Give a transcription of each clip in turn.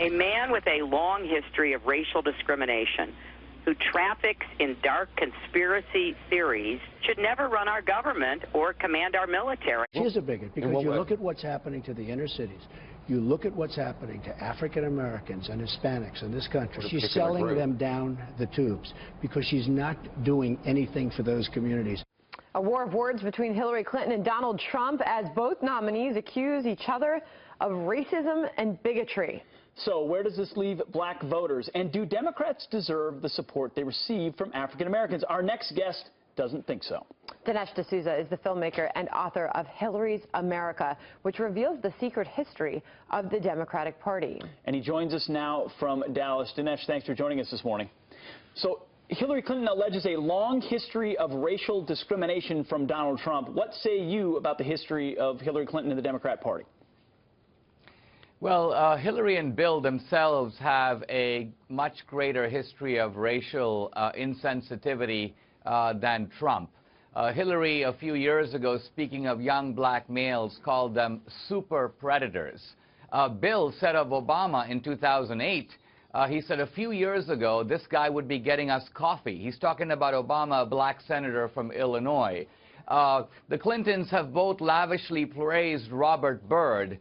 A man with a long history of racial discrimination who traffics in dark conspiracy theories should never run our government or command our military. She's a bigot because you look at what's happening to the inner cities. You look at what's happening to African Americans and Hispanics in this country. She's selling them down the tubes because she's not doing anything for those communities. A war of words between Hillary Clinton and Donald Trump as both nominees accuse each other of racism and bigotry. So where does this leave black voters? And do Democrats deserve the support they receive from African Americans? Our next guest doesn't think so. Dinesh D'Souza is the filmmaker and author of Hillary's America, which reveals the secret history of the Democratic Party. And he joins us now from Dallas. Dinesh, thanks for joining us this morning. So Hillary Clinton alleges a long history of racial discrimination from Donald Trump. What say you about the history of Hillary Clinton and the Democrat Party? Well, Hillary and Bill themselves have a much greater history of racial insensitivity than Trump. Hillary, a few years ago, speaking of young black males, called them super predators. Bill said of Obama in 2008, he said a few years ago, this guy would be getting us coffee. He's talking about Obama, a black senator from Illinois. The Clintons have both lavishly praised Robert Byrd,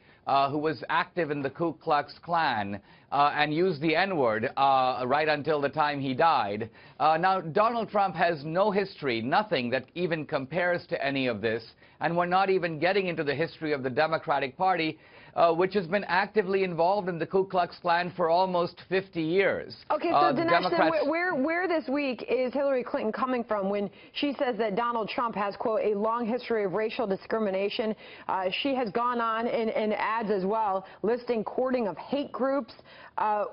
who was active in the Ku Klux Klan and used the N-word right until the time he died. Now, Donald Trump has no history, nothing that even compares to any of this, and we're not even getting into the history of the Democratic Party, which has been actively involved in the Ku Klux Klan for almost 50 years. Okay, so Dinesh, where this week is Hillary Clinton coming from when she says that Donald Trump has, quote, a long history of racial discrimination? She has gone on in ads as well, listing courting of hate groups.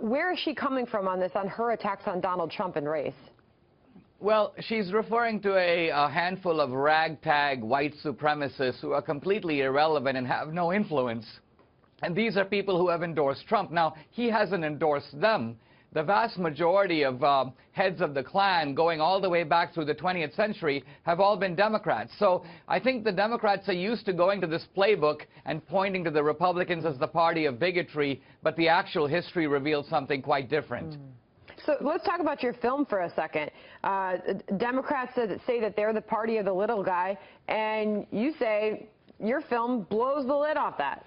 Where is she coming from on this, on her attacks on Donald Trump and race? Well, she's referring to a handful of ragtag white supremacists who are completely irrelevant and have no influence. And these are people who have endorsed Trump. Now, he hasn't endorsed them. The vast majority of heads of the Klan, going all the way back through the 20th century, have all been Democrats. So I think the Democrats are used to going to this playbook and pointing to the Republicans as the party of bigotry, but the actual history reveals something quite different. So let's talk about your film for a second. Democrats say that they're the party of the little guy, and you say your film blows the lid off that.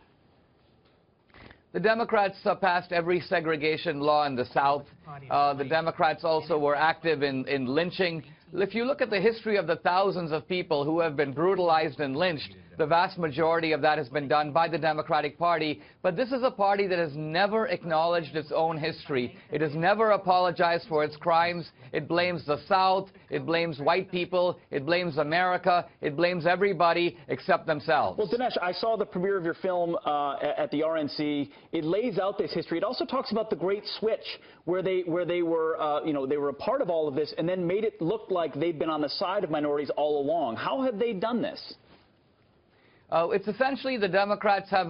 The Democrats passed every segregation law in the South. The Democrats also were active in lynching. If you look at the history of the thousands of people who have been brutalized and lynched, the vast majority of that has been done by the Democratic Party. But this is a party that has never acknowledged its own history. It has never apologized for its crimes. It blames the South. It blames white people. It blames America. It blames everybody except themselves. Well, Dinesh, I saw the premiere of your film at the RNC. It lays out this history. It also talks about the Great Switch, where they were, they were a part of all of this and then made it look like they'd been on the side of minorities all along. How have they done this? It's essentially the Democrats have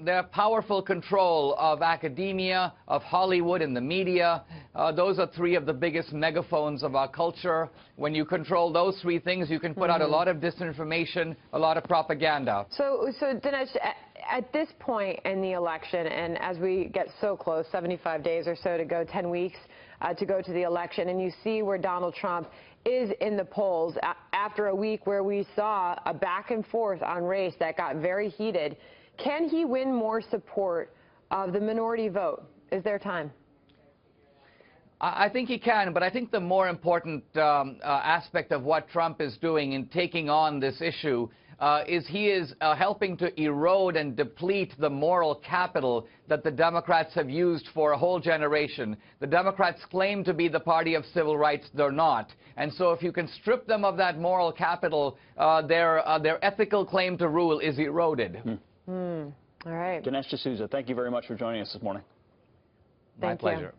their powerful control of academia, of Hollywood and the media. Those are three of the biggest megaphones of our culture. When you control those three things, you can put out a lot of disinformation, a lot of propaganda. So Dinesh, at this point in the election, and as we get so close, 75 days or so to go, 10 weeks to go to the election, and you see where Donald Trump is in the polls after a week where we saw a back and forth on race that got very heated, can he win more support of the minority vote? Is there time? I think he can, but I think the more important aspect of what Trump is doing in taking on this issue is he is helping to erode and deplete the moral capital that the Democrats have used for a whole generation. The Democrats claim to be the party of civil rights. They're not. And so if you can strip them of that moral capital, their ethical claim to rule is eroded. All right. Dinesh D'Souza, thank you very much for joining us this morning. My pleasure.